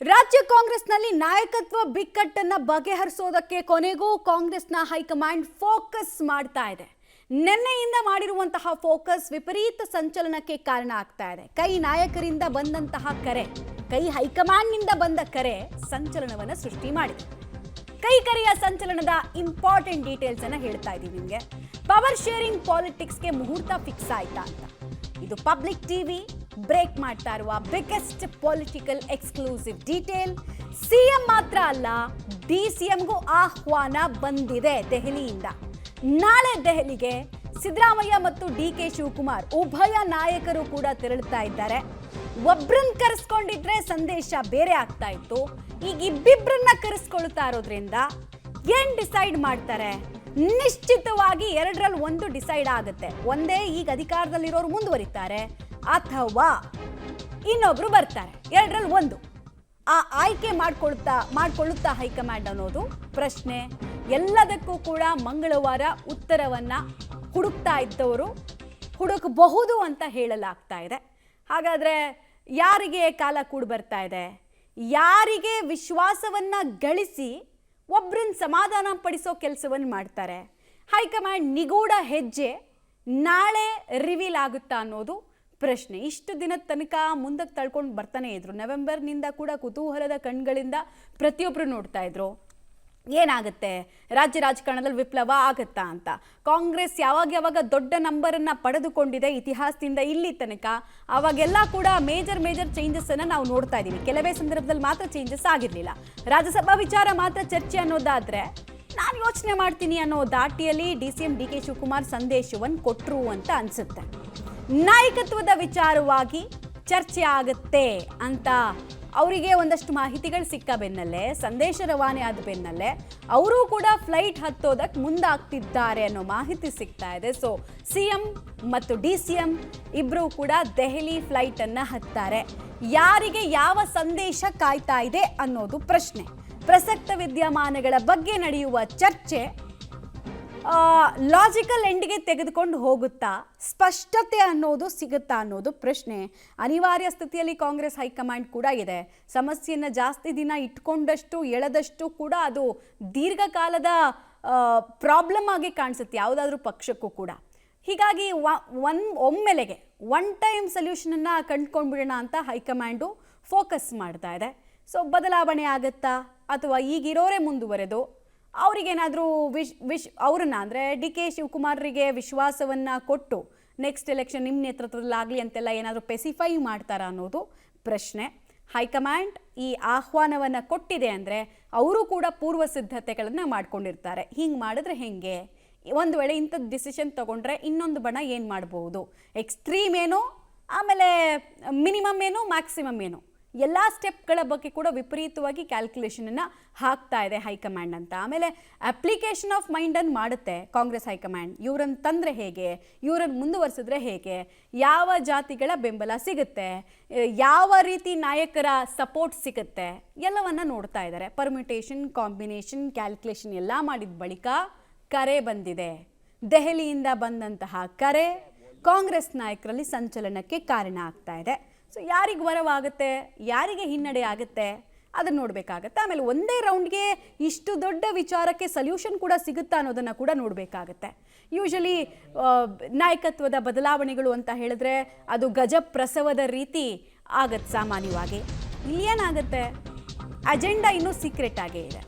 ರಾಜ್ಯ ಕಾಂಗ್ರೆಸ್ನಲ್ಲಿ ನಾಯಕತ್ವ ಬಿಕ್ಕಟ್ಟನ್ನ ಬಗೆಹರಿಸೋದಕ್ಕೆ ಕೊನೆಗೂ ಕಾಂಗ್ರೆಸ್ನ ಹೈಕಮಾಂಡ್ ಫೋಕಸ್ ಮಾಡ್ತಾ ಇದೆ. ನಿನ್ನೆಯಿಂದ ಮಾಡಿರುವಂತಹ ಫೋಕಸ್ ವಿಪರೀತ ಸಂಚಲನಕ್ಕೆ ಕಾರಣ ಆಗ್ತಾ ಇದೆ. ಕೈ ನಾಯಕರಿಂದ ಬಂದಂತಹ ಕರೆ, ಕೈ ಹೈಕಮಾಂಡ್ನಿಂದ ಬಂದ ಕರೆ ಸಂಚಲನವನ್ನ ಸೃಷ್ಟಿ ಮಾಡಿದೆ. ಕೈ ಕರೆಯ ಸಂಚಲನದ ಇಂಪಾರ್ಟೆಂಟ್ ಡೀಟೇಲ್ಸ್ ಅನ್ನ ಹೇಳ್ತಾ ಇದ್ದೀವಿ ನಿಮಗೆ. ಪವರ್ ಶೇರಿಂಗ್ ಪಾಲಿಟಿಕ್ಸ್ಗೆ ಮುಹೂರ್ತ ಫಿಕ್ಸ್ ಆಯ್ತಾ ಅಂತ. ಇದು ಪಬ್ಲಿಕ್ ಟಿವಿ ಬ್ರೇಕ್ ಮಾಡ್ತಾ ಇರುವ biggest political exclusive detail. CM ಮಾತ್ರ ಅಲ್ಲ, ಡಿಸಿಎಂಗೂ ಆಹ್ವಾನ ಬಂದಿದೆ ದೆಹಲಿಯಿಂದ. ನಾಳೆ ದೆಹಲಿಗೆ ಸಿದ್ದರಾಮಯ್ಯ ಮತ್ತು ಡಿಕೆ ಶಿವಕುಮಾರ್ ಉಭಯ ನಾಯಕರು ಕೂಡ ತೆರಳುತ್ತಾ ಇದ್ದಾರೆ. ಒಬ್ರನ್ನ ಕರೆಸ್ಕೊಂಡಿದ್ರೆ ಸಂದೇಶ ಬೇರೆ ಆಗ್ತಾ ಇತ್ತು. ಈಗ ಇಬ್ಬಿಬ್ರನ್ನ ಕರೆಸ್ಕೊಳ್ತಾ ಇರೋದ್ರಿಂದ ಏನ್ ಡಿಸೈಡ್ ಮಾಡ್ತಾರೆ? ನಿಶ್ಚಿತವಾಗಿ ಎರಡರಲ್ಲಿ ಒಂದು ಡಿಸೈಡ್ ಆಗುತ್ತೆ. ಒಂದೇ ಈಗ ಅಧಿಕಾರದಲ್ಲಿರೋರು ಮುಂದುವರಿತಾರೆ ಅಥವಾ ಇನ್ನೊಬ್ರು ಬರ್ತಾರೆ. ಎರಡರಲ್ಲಿ ಒಂದು ಆ ಆಯ್ಕೆ ಮಾಡ್ಕೊಳ್ಳುತ್ತಾ ಹೈಕಮಾಂಡ್ ಅನ್ನೋದು ಪ್ರಶ್ನೆ. ಎಲ್ಲದಕ್ಕೂ ಕೂಡ ಮಂಗಳವಾರ ಉತ್ತರವನ್ನ ಹುಡುಕ್ತಾ ಇದ್ದವರು ಹುಡುಕಬಹುದು ಅಂತ ಹೇಳಲಾಗ್ತಾ ಇದೆ. ಹಾಗಾದ್ರೆ ಯಾರಿಗೆ ಕಾಲ ಕೂಡಿ ಬರ್ತಾ ಇದೆ? ಯಾರಿಗೆ ವಿಶ್ವಾಸವನ್ನ ಗಳಿಸಿ ಒಬ್ರನ್ನ ಸಮಾಧಾನ ಪಡಿಸೋ ಕೆಲಸವನ್ನು ಮಾಡ್ತಾರೆ? ಹೈಕಮಾಂಡ್ ನಿಗೂಢ ಹೆಜ್ಜೆ ನಾಳೆ ರಿವೀಲ್ ಆಗುತ್ತಾ ಅನ್ನೋದು ಪ್ರಶ್ನೆ. ಇಷ್ಟು ದಿನದ ತನಕ ಮುಂದಕ್ಕೆ ತಳ್ಕೊಂಡು ಬರ್ತಾನೆ ಇದ್ರು. ನವೆಂಬರ್ನಿಂದ ಕೂಡ ಕುತೂಹಲದ ಕಣ್ಗಳಿಂದ ಪ್ರತಿಯೊಬ್ಬರು ನೋಡ್ತಾ ಇದ್ರು, ಏನಾಗುತ್ತೆ ರಾಜ್ಯ ರಾಜಕಾರಣದಲ್ಲಿ ವಿಪ್ಲವ ಆಗುತ್ತಾ ಅಂತ. ಕಾಂಗ್ರೆಸ್ ಯಾವಾಗ ದೊಡ್ಡ ನಂಬರನ್ನು ಪಡೆದುಕೊಂಡಿದೆ ಇತಿಹಾಸದಿಂದ ಇಲ್ಲಿ ತನಕ, ಅವಾಗೆಲ್ಲ ಕೂಡ ಮೇಜರ್ ಚೇಂಜಸ್ ಅನ್ನು ನಾವು ನೋಡ್ತಾ ಇದ್ದೀವಿ. ಕೆಲವೇ ಸಂದರ್ಭದಲ್ಲಿ ಮಾತ್ರ ಚೇಂಜಸ್ ಆಗಿರಲಿಲ್ಲ. ರಾಜ್ಯಸಭಾ ವಿಚಾರ ಮಾತ್ರ ಚರ್ಚೆ ಅನ್ನೋದಾದ್ರೆ ನಾನು ಯೋಚನೆ ಮಾಡ್ತೀನಿ ಅನ್ನೋ ದಾಟಿಯಲ್ಲಿ ಡಿಸಿಎಂ ಡಿಕೆ ಶಿವಕುಮಾರ್ ಸಂದೇಶವನ್ನು ಕೊಟ್ಟರು ಅಂತ ಅನ್ಸುತ್ತೆ. ನಾಯಕತ್ವದ ವಿಚಾರವಾಗಿ ಚರ್ಚೆ ಆಗುತ್ತೆ ಅಂತ ಅವರಿಗೆ ಒಂದಷ್ಟು ಮಾಹಿತಿಗಳು ಸಿಕ್ಕ ಬೆನ್ನಲ್ಲೇ, ಸಂದೇಶ ರವಾನೆ ಆದ ಬೆನ್ನಲ್ಲೇ ಅವರು ಕೂಡ ಫ್ಲೈಟ್ ಹತ್ತೋದಕ್ಕೆ ಮುಂದಾಗ್ತಿದ್ದಾರೆ ಅನ್ನೋ ಮಾಹಿತಿ ಸಿಗ್ತಾ ಇದೆ. ಸೊ ಸಿಎಂ ಮತ್ತು ಡಿಸಿಎಂ ಇಬ್ಬರೂ ಕೂಡ ದೆಹಲಿ ಫ್ಲೈಟ್ ಅನ್ನ ಹತ್ತಾರೆ. ಯಾರಿಗೆ ಯಾವ ಸಂದೇಶ ಕಾಯ್ತಾ ಇದೆ ಅನ್ನೋದು ಪ್ರಶ್ನೆ. ಪ್ರಸಕ್ತ ವಿದ್ಯಮಾನಗಳ ಬಗ್ಗೆ ನಡೆಯುವ ಚರ್ಚೆ ಲಾಜಿಕಲ್ ಎಂಡ್ಗೆ ತೆಗೆದುಕೊಂಡು ಹೋಗುತ್ತಾ, ಸ್ಪಷ್ಟತೆ ಅನ್ನೋದು ಸಿಗುತ್ತಾ ಅನ್ನೋದು ಪ್ರಶ್ನೆ. ಅನಿವಾರ್ಯ ಸ್ಥಿತಿಯಲ್ಲಿ ಕಾಂಗ್ರೆಸ್ ಹೈಕಮಾಂಡ್ ಕೂಡ ಇದೆ. ಸಮಸ್ಯೆಯನ್ನು ಜಾಸ್ತಿ ದಿನ ಇಟ್ಕೊಂಡಷ್ಟು ಎಳೆದಷ್ಟು ಕೂಡ ಅದು ದೀರ್ಘಕಾಲದ ಪ್ರಾಬ್ಲಮ್ ಆಗಿ ಕಾಣಿಸುತ್ತೆ ಯಾವುದಾದ್ರೂ ಪಕ್ಷಕ್ಕೂ ಕೂಡ. ಹೀಗಾಗಿ ಒಮ್ಮೆಲೆಗೆ ಒನ್ ಟೈಮ್ ಸೊಲ್ಯೂಷನನ್ನು ಕಂಡುಕೊಂಡ್ಬಿಡೋಣ ಅಂತ ಹೈಕಮಾಂಡು ಫೋಕಸ್ ಮಾಡ್ತಾ ಇದೆ. ಸೊ ಬದಲಾವಣೆ ಆಗುತ್ತಾ ಅಥವಾ ಈಗಿರೋರೇ ಮುಂದುವರೆದು ಅವರಿಗೇನಾದರೂ ಅವ್ರನ್ನ ಅಂದರೆ ಡಿ ಕೆ ಶಿವಕುಮಾರ್ರಿಗೆ ವಿಶ್ವಾಸವನ್ನು ಕೊಟ್ಟು ನೆಕ್ಸ್ಟ್ ಎಲೆಕ್ಷನ್ ನಿಮ್ಮ ನೇತೃತ್ವದಲ್ಲಾಗಲಿ ಅಂತೆಲ್ಲ ಏನಾದರೂ ಸ್ಪೆಸಿಫೈ ಮಾಡ್ತಾರಾ ಅನ್ನೋದು ಪ್ರಶ್ನೆ. ಹೈಕಮಾಂಡ್ ಈ ಆಹ್ವಾನವನ್ನು ಕೊಟ್ಟಿದೆ ಅಂದರೆ ಅವರು ಕೂಡ ಪೂರ್ವ ಸಿದ್ಧತೆಗಳನ್ನು ಮಾಡ್ಕೊಂಡಿರ್ತಾರೆ. ಹಿಂಗೆ ಮಾಡಿದ್ರೆ ಹೆಂಗೆ, ಒಂದು ವೇಳೆ ಇಂಥದ್ದು ಡಿಸಿಷನ್ ತೊಗೊಂಡ್ರೆ ಇನ್ನೊಂದು ಬಣ ಏನು ಮಾಡ್ಬೋದು, ಎಕ್ಸ್ಟ್ರೀಮ್ ಏನು, ಆಮೇಲೆ ಮಿನಿಮಮ್ ಏನು, ಮ್ಯಾಕ್ಸಿಮಮ್ ಏನು, ಎಲ್ಲ ಸ್ಟೆಪ್ಗಳ ಬಗ್ಗೆ ಕೂಡ ವಿಪರೀತವಾಗಿ ಕ್ಯಾಲ್ಕುಲೇಷನನ್ನು ಹಾಕ್ತಾ ಇದೆ ಹೈಕಮಾಂಡ್ ಅಂತ. ಆಮೇಲೆ ಅಪ್ಲಿಕೇಶನ್ ಆಫ್ ಮೈಂಡನ್ನು ಮಾಡುತ್ತೆ ಕಾಂಗ್ರೆಸ್ ಹೈಕಮಾಂಡ್. ಇವ್ರನ್ನ ತಂದರೆ ಹೇಗೆ, ಇವ್ರನ್ನ ಮುಂದುವರಿಸಿದ್ರೆ ಹೇಗೆ, ಯಾವ ಜಾತಿಗಳ ಬೆಂಬಲ ಸಿಗುತ್ತೆ, ಯಾವ ರೀತಿ ನಾಯಕರ ಸಪೋರ್ಟ್ ಸಿಗುತ್ತೆ, ಎಲ್ಲವನ್ನ ನೋಡ್ತಾ ಇದ್ದಾರೆ. ಪರ್ಮ್ಯುಟೇಷನ್, ಕಾಂಬಿನೇಷನ್, ಕ್ಯಾಲ್ಕುಲೇಷನ್ ಎಲ್ಲ ಮಾಡಿದ ಬಳಿಕ ಕರೆ ಬಂದಿದೆ. ದೆಹಲಿಯಿಂದ ಬಂದಂತಹ ಕರೆ ಕಾಂಗ್ರೆಸ್ ನಾಯಕರಲ್ಲಿ ಸಂಚಲನಕ್ಕೆ ಕಾರಣ ಆಗ್ತಾ ಇದೆ. ಸೊ ಯಾರಿಗೆ ವರವಾಗುತ್ತೆ, ಯಾರಿಗೆ ಹಿನ್ನಡೆ ಆಗುತ್ತೆ ಅದನ್ನು ನೋಡಬೇಕಾಗತ್ತೆ. ಆಮೇಲೆ ಒಂದೇ ರೌಂಡ್ಗೆ ಇಷ್ಟು ದೊಡ್ಡ ವಿಚಾರಕ್ಕೆ ಸೊಲ್ಯೂಷನ್ ಕೂಡ ಸಿಗುತ್ತಾ ಅನ್ನೋದನ್ನು ಕೂಡ ನೋಡಬೇಕಾಗತ್ತೆ. ಯೂಶಲಿ ನಾಯಕತ್ವದ ಬದಲಾವಣೆಗಳು ಅಂತ ಹೇಳಿದ್ರೆ ಅದು ಗಜಪ್ರಸವದ ರೀತಿ ಆಗತ್ತೆ ಸಾಮಾನ್ಯವಾಗಿ. ಇಲ್ಲಿ ಏನಾಗುತ್ತೆ, ಅಜೆಂಡಾ ಇನ್ನೂ ಸೀಕ್ರೆಟ್ ಆಗೇ ಇದೆ.